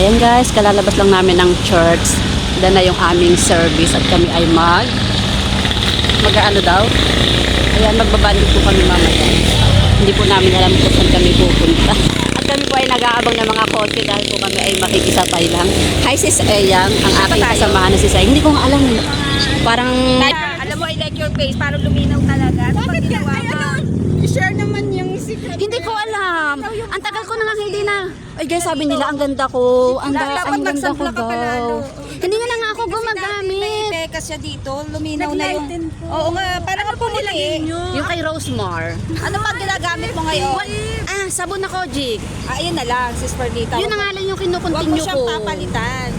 Ayan guys, kalalabas lang namin ng church. Dahil na yung aming service at kami ay mag-ano daw. Ayan, magbabandit po kami mamaya. Hindi po namin alam kung saan kami pupunta. At kami po ay nag-aabang ng mga kotse dahil po kami ay makikisabay lang. Hi sis Eyang, ang aking kasamahan na si Sayang. Hindi ko nga alam. Parang... Alam mo, I like your face. Parang luminaw talaga. Ano pag ginawa mo? I-share naman yung secret. Hindi ko alam. Ang tagal ko na nga hindi na. Ay guys, sabi nila ang ganda ko. Ang ganda ko daw. Hindi nga na ako gumagamit. May pekas siya dito. Luminaw na yung... Oo nga. Parang po nilagay nyo. Yung kay Rosemar. Ano ba ginagamit mo ngayon? Sabon na Kojic. Ayun na lang, sis Perdita. Yun na nga lang yung Huwag mo kinukontinue siyang ko. papalitan.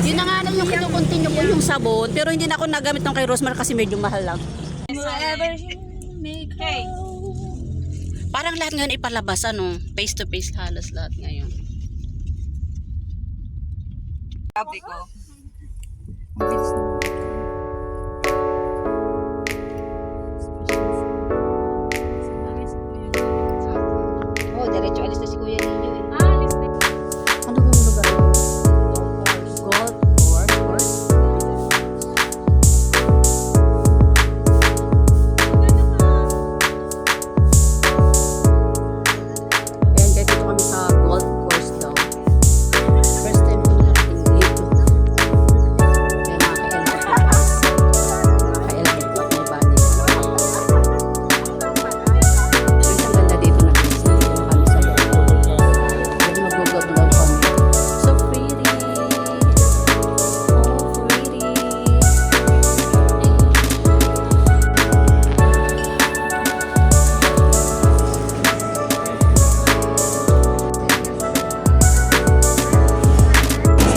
Yun na nga lang yung kinukontinue ko yung sabon. Pero hindi na ako nagamit ng kay Rosemar kasi medyo mahal lang. Parang lahat ngayon ipalabas, ano, face to face halos lahat ngayon. Sabi ko. Oh, diretso alis na si Kuya Ninyo eh. Anong lugar? Golf course? Ayan, dito kami sa golf course daw. First time ko nakating dito. Ayan, nakaka-elevate po guys. Nakaka-elevate po ang body. Guys, ang ganda dito na guys. Nandito na kami sa loob. Pwede mag-gugod-love kami. So pretty. So pretty.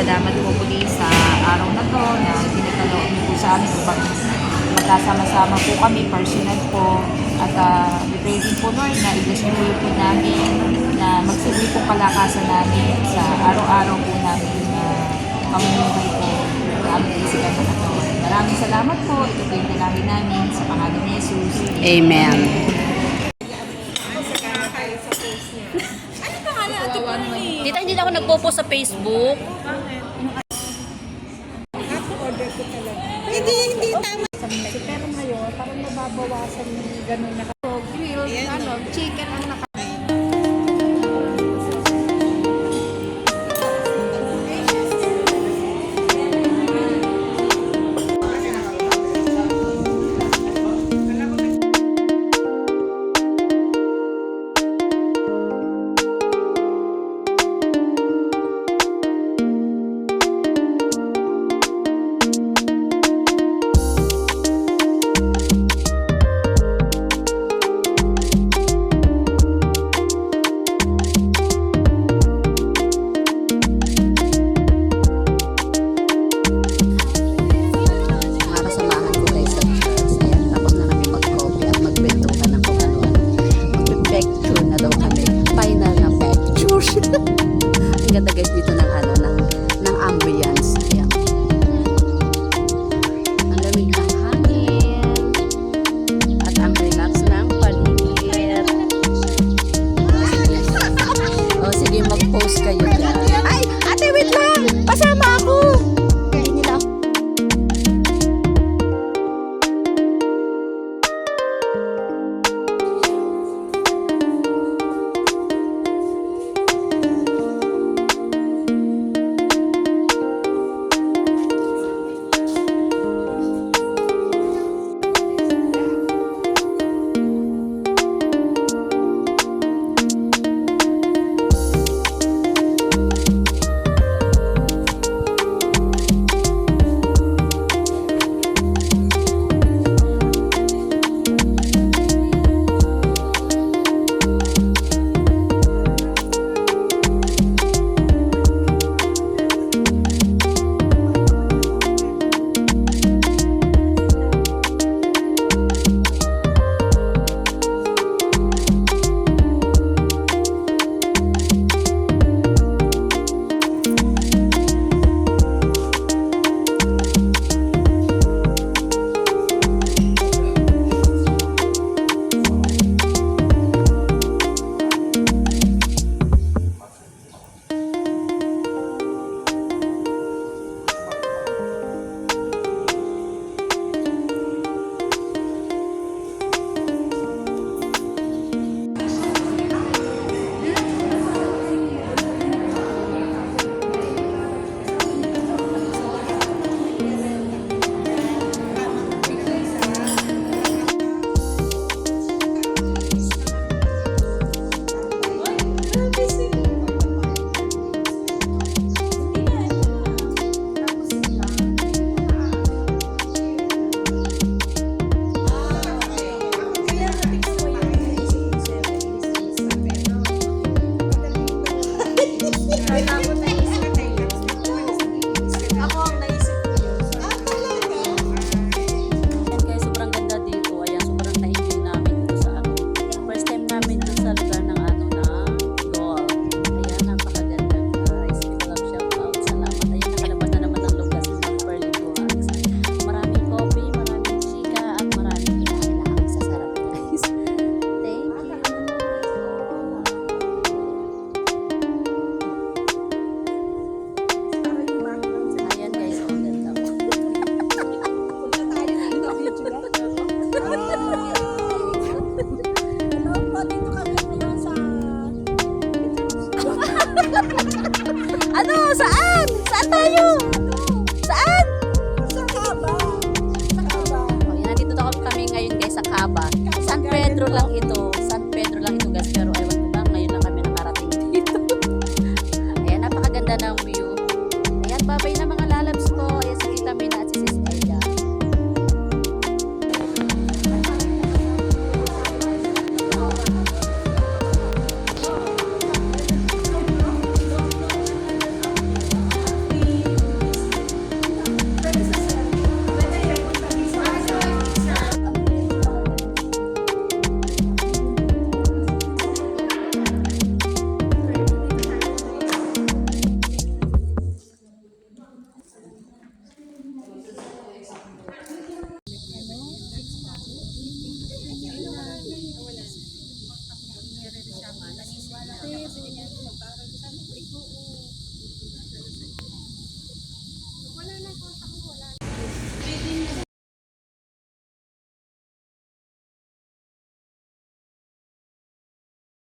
Salamat po muli sa araw na to na pinagkaloob niyo po sa amin upang magkasama-sama po kami, personal po. At we pray din po Lord na i-bless niyo po namin na magsilbi po kalakasan namin sa araw-araw po namin na pamumuhay po na aming isigan na katawan. Maraming salamat po. Ito po yung dalangin namin sa pangalan ni Jesus. Amen. Dito hindi na ako nagpo-post sa Facebook. Hindi tama. Pero ngayon, parang nababawasan yung gano'n na grilled, chicken ang